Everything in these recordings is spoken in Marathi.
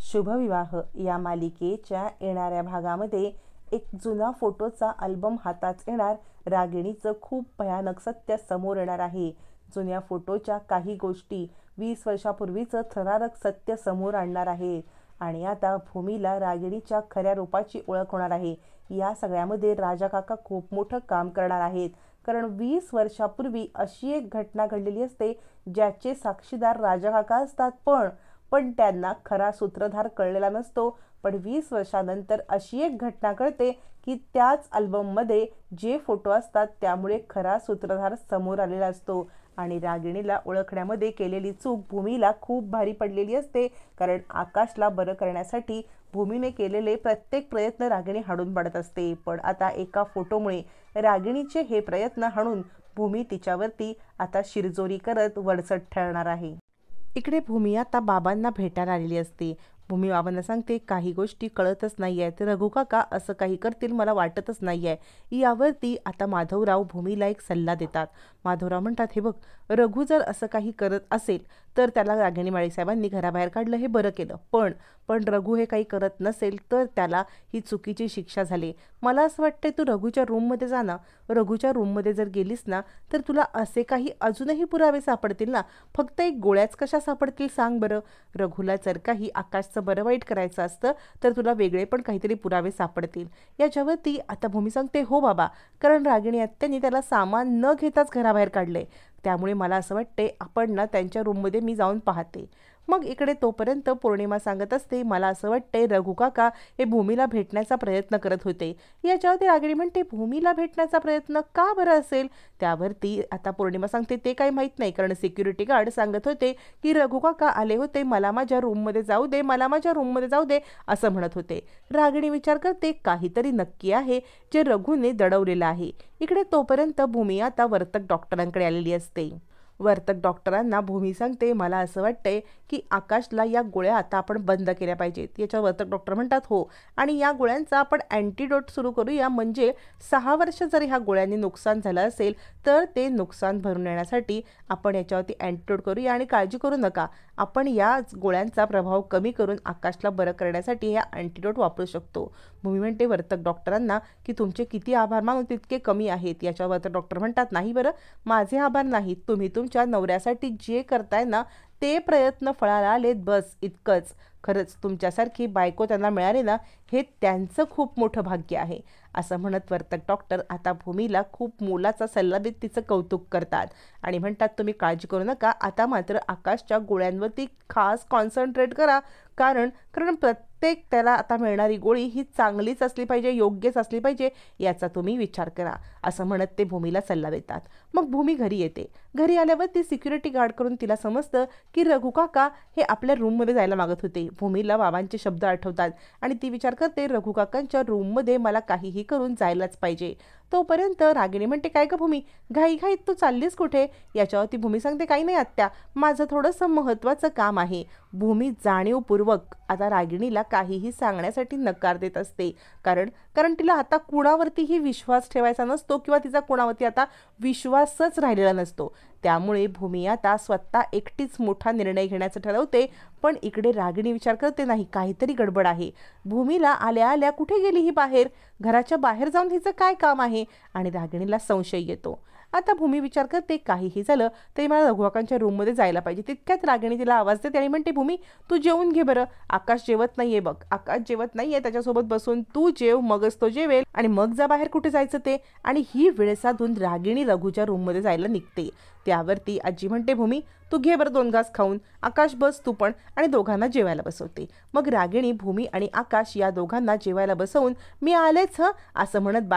शुभविवाह या मालिकेच्या येणाऱ्या भागामध्ये एक जुना फोटोचा अल्बम हातात येणार. रागिणीचं खूप भयानक सत्य समोर येणार आहे. जुन्या फोटोच्या काही गोष्टी 20 वर्षापूर्वीचं थरारक सत्य समोर आणणार आहे आणि आता भूमीला रागिणीच्या खऱ्या रूपाची ओळख होणार आहे. या सगळ्यामध्ये राजा काका खूप मोठं काम करणार आहेत, कारण 20 वर्षापूर्वी अशी एक घटना घडलेली असते ज्याचे साक्षीदार राजा काका असतात, पण त्यांना खरा सूत्रधार कळलेला नसतो. पण 20 वर्षानंतर अशी एक घटना कळते की त्याच अल्बममध्ये जे फोटो असतात त्यामुळे खरा सूत्रधार समोर आलेला असतो आणि रागिणीला ओळखण्यामध्ये केलेली चूक भूमीला खूप भारी पडलेली असते, कारण आकाशला बरं करण्यासाठी भूमीने केलेले प्रत्येक प्रयत्न रागिणी हाणून पाडत असते. पण आता एका फोटोमुळे रागिणीचे हे प्रयत्न हाणून भूमी तिच्यावरती आता शिरजोरी करत वरचढ ठरणार आहे. इकडे भूमी आता बाबांना भेटायला आलेली असते. भूमी बाबांना सांगते, काही गोष्टी कळतच नाही आहेत, रघु काका असं काही करतील मला वाटतच नाही आहे. यावरती आता माधवराव भूमीला एक सल्ला देतात. माधवराव म्हणतात, हे बघ, रघु जर असं काही करत असेल तर त्याला रागिणी माळीसाहेबांनी घराबाहेर काढलं, हे बरं केलं. पण रघु हे काही करत नसेल तर त्याला ही चुकीची शिक्षा झाली. मला असं वाटतंय तू रघुच्या रूममध्ये जा ना. रघुच्या रूममध्ये जर गेलीस ना तर तुला असे काही अजूनही पुरावे सापडतील ना. फक्त एक गोळ्याच कशा सापडतील सांग बरं. रघुला जर काही आकाशचं बरं वाईट करायचं असतं तर तुला वेगळे पण काहीतरी पुरावे सापडतील. याच्यावरती आता भूमी सांगते, हो बाबा, कारण रागिणी आत्यांनी त्याला सामान न घेताच घराबाहेर काढले, त्यामुळे मला असं वाटते आपण ना त्यांच्या रूममध्ये मी जाऊन पाहते. मग इकडे तोपर्यंत पौर्णिमा सांगत असते, मला असं वाटते रघु काका हे भूमीला भेटण्याचा प्रयत्न करत होते. याच्यावरती रागिणी म्हणते, भूमीला भेटण्याचा प्रयत्न का बरं असेल. त्यावरती आता पौर्णिमा सांगते, ते काही माहीत नाही, कारण सिक्युरिटी गार्ड सांगत होते की रघु काका आले होते, मला माझ्या रूममध्ये जाऊ दे, मला माझ्या रूममध्ये जाऊ दे असं म्हणत होते. रागिणी विचार करते, काहीतरी नक्की आहे जे रघुने दडवलेलं आहे. इकडे तोपर्यंत भूमी आता वर्तक डॉक्टरांकडे आलेली असते. वर्तक डॉक्टरांना भूमी सांगते, मला असं वाटतंय की आकाशला या गोळ्या आता आपण बंद केल्या पाहिजेत. याच्या वर्तक डॉक्टर म्हणतात, हो, आणि या गोळ्यांचा आपण अँटीडोट सुरू करूया, म्हणजे 6 वर्ष जर ह्या गोळ्यांनी नुकसान झालं असेल तर ते नुकसान भरून येण्यासाठी आपण याच्यावरती अँटीडोट करूया आणि काळजी करू नका, आपण या गोळ्यांचा प्रभाव कमी करून आकाशला बरं करण्यासाठी ह्या अँटीडोट वापरू शकतो. भूमी म्हणते वर्तक डॉक्टरांना की तुमचे किती आभार मानू तितके कमी आहेत. याच्या वर्तक डॉक्टर म्हणतात, नाही बरं, माझे आभार नाहीत, तुम्ही तुमच्या नवऱ्यासाठी जे करताय ना ते प्रयत्न फळाला आलेत, बस इतकंच. खरंच तुमच्यासारखी बायको त्यांना मिळाली ना हे त्यांचं खूप मोठं भाग्य आहे. असं म्हणत वर्तक डॉक्टर आता भूमीला खूप मोलाचा सल्ला देत तिचं कौतुक करतात आणि म्हणतात, तुम्ही काळजी करू नका, आता मात्र आकाशच्या गोळ्यांवरती खास कॉन्सन्ट्रेट करा, कारण प्रत्येक त्याला आता मिळणारी गोळी ही चांगलीच असली पाहिजे, योग्यच असली पाहिजे, याचा तुम्ही विचार करा असं म्हणत ते भूमीला सल्ला देतात. मग भूमी घरी येते. घरी आल्यावर ती सिक्युरिटी गार्ड करून तिला समजतं की रघु काका हे आपल्या रूममध्ये जायला मागत होते. भूमीला बाबांचे शब्द आठवतात आणि ती विचार करते, रघु काकांच्या रूममध्ये मला काहीही करून जायलाच पाहिजे. तोपर्यंत रागिणी म्हणते, काय ग भूमी, घाईघाईत तू चाललीस कुठे. याच्यावरती भूमी सांगते, काही नाही आत्या, माझं थोडंसं महत्त्वाचं काम आहे. भूमी जाणीवपूर्वक आता रागिणीला काहीही सांगण्यासाठी नकार देत असते, कारण तिला आता कुणावरतीही विश्वास ठेवायचा नसतो किंवा तिचा कुणावरती आता विश्वासच राहिलेला नसतो. त्यामुळे भूमी आता स्वतः एकटीच मोठा निर्णय घेण्याचं ठरवते. पण इकडे रागिणी विचार करते, नाही, काहीतरी गडबड आहे. भूमीला आल्या आल्या कुठे गेली ही बाहेर, घराच्या बाहेर जाऊन हिचं काय काम आहे, आणि रागिणीला संशय येतो. आता भूमी विचार करते, काहीही झालं तरी मला रघु काकांच्या रूममध्ये जायला पाहिजे. तितक्यात रागिणी तिला आवाज देते आणि म्हणते, भूमी तू जेवून घे बरं, आकाश जेवत नाहीये बघ, आकाश जेवत नाहीये, त्याच्यासोबत बसून तू जेव, मगच तो जेवेल आणि मग जा बाहेर कुठे जायचं ते. आणि ही वेळ साधून रागिणी रघुच्या रूममध्ये जायला निघते. त्यावरती आजी म्हणते, भूमी तू घे बरं 2 घास खाऊन, आकाश बस तू पण, आणि दोघांना जेवायला बसवते. मग रागिणी भूमी आणि आकाश या दोघांना जेवायला बसवून मी आलेच असं म्हणत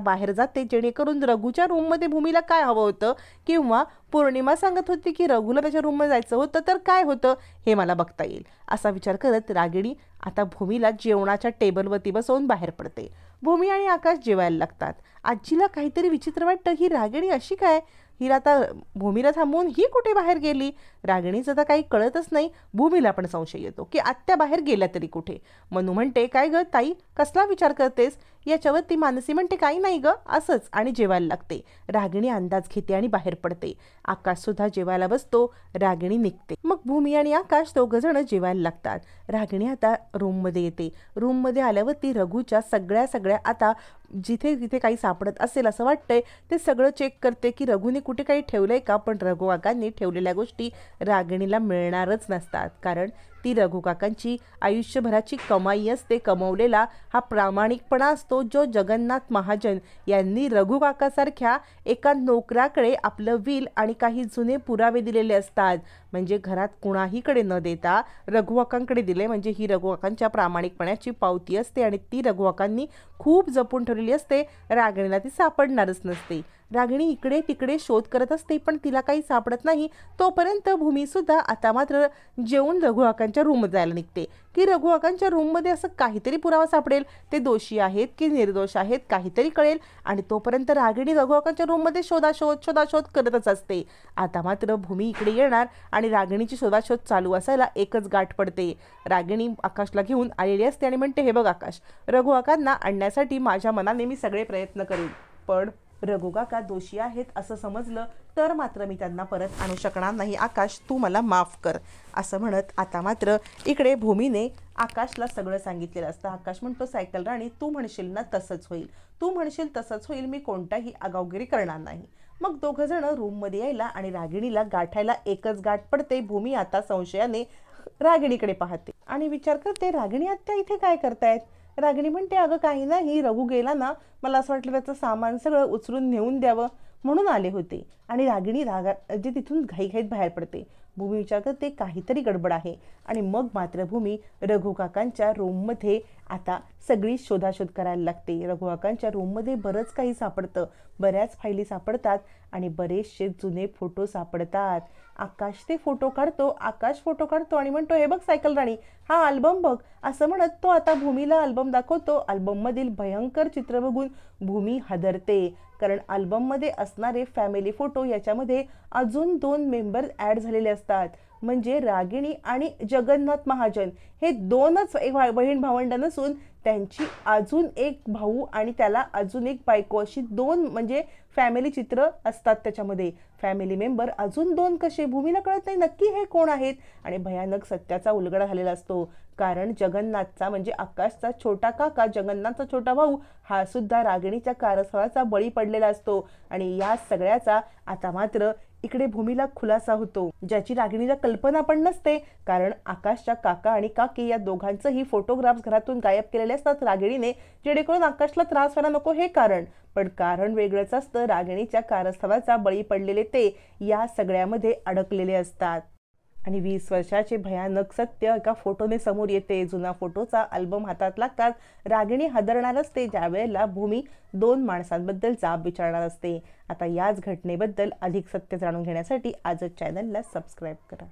बाहेर जाते, जेणेकरून रघुच्या रूममध्ये भूमीला काय हवं होतं किंवा पौर्णिमा सांगत होती की रघुला त्याच्या रूममध्ये जायचं होतं तर काय होतं हे मला बघता येईल असा विचार करत रागिणी आता भूमीला जेवणाच्या टेबलवरती बसवून बाहेर पडते. भूमी आणि आकाश जेवायला लागतात. आजीला काहीतरी विचित्र वाटतं, ही रागिणी अशी काय, हिला आता भूमीला थांबवून ही कुठे बाहेर गेली. रागिणीचं तर काही कळतच नाही. भूमीला पण संशय येतो की आत्या बाहेर गेल्या तरी कुठे. मनू म्हणते, काय ग ताई, कसला विचार करतेस. याच्यावरती मानसी म्हणते काही नाही ग असंच आणि जेवायला लागते. रागिणी अंदाज घेते आणि बाहेर पडते. आकाश सुद्धा जेवायला बसतो. रागिणी निघते. मग भूमी आणि आकाश दोघं जण जेवायला लागतात. रागिणी आता रूममध्ये येते. रूममध्ये आल्यावरती रघुच्या सगळ्या आता जिथे जिथे काही सापडत असेल असं वाटतंय ते सगळं चेक करते की रघुने कुठे काही ठेवलंय का. पण रघु काकांनी ठेवलेल्या गोष्टी रागिणीला मिळणारच नसतात, कारण ती रघु काकांची आयुष्यभराची कमाई असते. कमवलेला हा प्रामाणिकपणा असतो जो जगन्नाथ महाजन यांनी रघु काकासारख्या एका नोकराकडे आपलं विल आणि काही जुने पुरावे दिलेले असतात. म्हणजे घरात कुणाहीकडे न देता रघु काकांकडे दिले, म्हणजे ही रघु काकांच्या प्रामाणिकपणाची पावती असते आणि ती रघु काकांनी खूप जपून ठेवलेली असते. रागिणीला ती सापडणारच नसते. रागिणी इकडे तिकडे शोध करत असते पण तिला काही सापडत नाही. तोपर्यंत भूमी सुद्धा आता मात्र जेवून रघु काकांच्या रूममध्ये जायला निघते की रघु काकांच्या रूममध्ये असं काहीतरी पुरावा सापडेल, ते दोषी आहेत की निर्दोष आहेत काहीतरी कळेल. आणि तोपर्यंत रागिणी रघु काकांच्या रूममध्ये शोधाशोध करतच असते. आता मात्र भूमी इकडे येणार आणि रागिणीची शोधाशोध चालू असायला एकच गाठ पडते. रागिणी आकाशला घेऊन आलेली असते आणि म्हणते, हे बघ आकाश, रघु काकांना आणण्यासाठी माझ्या मनाने मी सगळे प्रयत्न करेन, पण रघु काका दोषी आहेत असं समजलं तर मात्र मी त्यांना परत आणू शकणार नाही. आकाश तू मला माफ कर असं म्हणत आता मात्र इकडे भूमीने आकाशला सगळं सांगितलेलं असतं. आकाश म्हणतो, सायकल राणी तू म्हणशील ना तसंच होईल, तू म्हणशील तसंच होईल, मी कोणताही आगाऊगिरी करणार नाही. मग दोघं जण रूममध्ये यायला आणि रागिणीला गाठायला एकच गाठ पडते. भूमी आता संशयाने रागिणीकडे पाहते आणि विचार करते, रागिणी आत्या इथे काय करतायत. रागिणी म्हणते, अगं काही नाही, रघु गेला ना, मला असं वाटलं त्याचं सामान सगळं उचलून नेऊन द्यावं म्हणून आले होते. आणि रागिणी जे तिथून घाईघाईत बाहेर पडते. भूमी विचार करते काहीतरी गडबड आहे आणि मग मात्र भूमी रघु काकांच्या रूममध्ये आता सगळी शोधाशोध करायला लागते. रघु काकांच्या रूममध्ये बरंच काही सापडतं, बऱ्याच फायली सापडतात आणि बरेचसे जुने फोटो सापडतात. आकाश फोटो काढतो आणि म्हणतो, हे बघ सायकल राणी, हा अल्बम बघ असं म्हणत तो आता भूमीला अल्बम दाखवतो. अल्बममधील भयंकर चित्र बघून भूमी हादरते, कारण अल्बममध्ये असणारे फॅमिली फोटो याच्यामध्ये अजून 2 मेंबर ॲड झालेले असतात. म्हणजे रागिणी आणि जगन्नाथ महाजन हे 2च बहीण भावंड नसून त्यांची अजून एक भाऊ आणि त्याला अजून एक बायको, अशी 2 म्हणजे फॅमिली चित्र असतात. त्याच्यामध्ये फॅमिली मेंबर अजून 2 कसे, भूमीला कळत नाही नक्की हे कोण आहेत. आणि भयानक सत्याचा उलगडा झालेला असतो, कारण जगन्नाथचा म्हणजे आकाशचा छोटा काका, जगन्नाथचा छोटा भाऊ हा सुद्धा रागिणीच्या कारस्थळाचा बळी पडलेला असतो. आणि या सगळ्याचा आता मात्र इकडे भूमीला खुलासा होतो, ज्याची रागिणीला कल्पना पण नसते, कारण आकाशच्या काका आणि काकी या दोघांचंही फोटोग्राफ्स घरातून गायब केलेले असतात रागिणीने, जेणेकरून आकाशला त्रास व्हायला नको हे कारण. पण कारण वेगळंच असतं. रागिणीच्या कारस्थळाचा बळी पडलेले ते या सगळ्यामध्ये अडकलेले असतात. आणि 20 वर्षाचे भयानक सत्य एका फोटोने समोर येते. जुना फोटोचा अल्बम हातात लागतात. रागिणी हादरणार असते, ज्यावेळेला भूमी 2 माणसांबद्दल जाब विचारणार असते. आता याच घटनेबद्दल अधिक सत्य जाणून घेण्यासाठी आजच चॅनलला सबस्क्राईब करा.